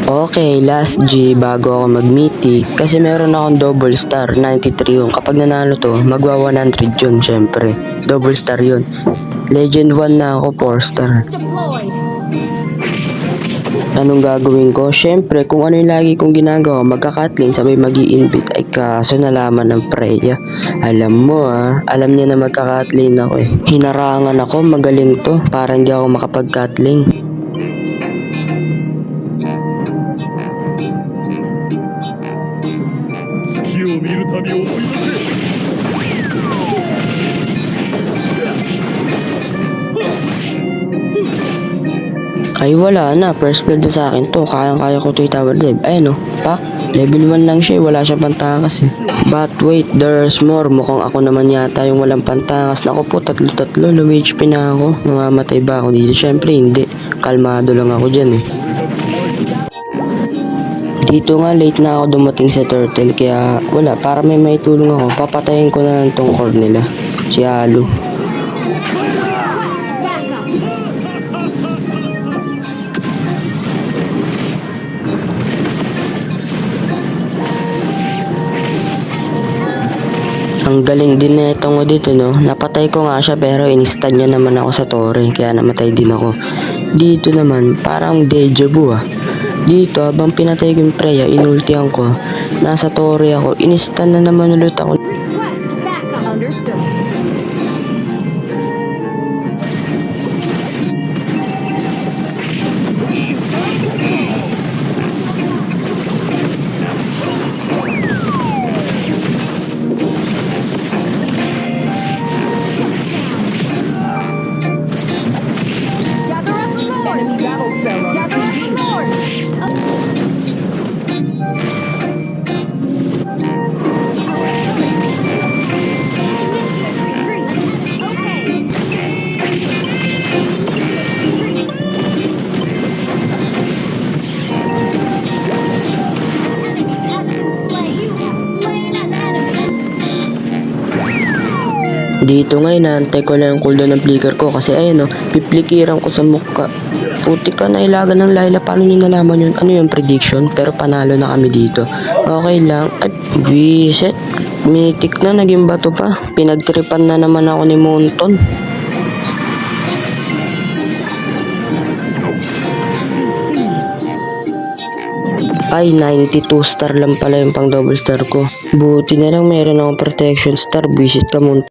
Okay, last G bago ako mag-mythic kasi meron akong double star 93 yun. Kapag nanalo to, magwa 100 yun syempre. Double star yun. Legend 1 na ako, 4 star. Anong gagawin ko? Syempre, kung ano yung lagi kong ginagawa, magka-Kathleen sabay mag-i-invite. Ay kaso nalaman ng Freya. Alam mo alam niya na magka-Kathleen ako eh. Hinarangan ako, magaling to, para hindi ako makapag-Kathleen. Ay wala na, first build na sa akin to, kayang-kaya ko to i-tower dive. Ayun pak, level 1 lang siya, wala siyang pantakas eh. But wait, there's more, mukhang ako naman yata yung walang pantakas. Naku po, tatlo, low HP na ako, mamamatay ba ako dito? Syempre hindi, kalmado lang ako dyan eh. Dito nga late na ako dumating sa turtle, kaya wala, para may maitulong ako, papatayin ko na lang tong core nila, si Halo. Ang galing din na itong dito no. Napatay ko nga siya pero inistan niya naman ako sa tore kaya namatay din ako. Dito naman parang deja vu Dito habang pinatay ko yung Freya, inultihan ko. Nasa tore ako, inistan na naman ulit ako. Dito nga inaantay ko lang yung cooldown ng flicker ko kasi ayun piplikiran ko sa mukha. Puti ka na ilagan ng Layla, paano nyo nalaman yun? Ano yung prediction? Pero panalo na kami dito. Okay lang. Ay, visit. Mythic na, naging bato pa. Pinagtripan na naman ako ni Monton. Ay, 92 star lang pala yung pang double star ko. Buti na lang meron akong protection star. Visit ka Monton.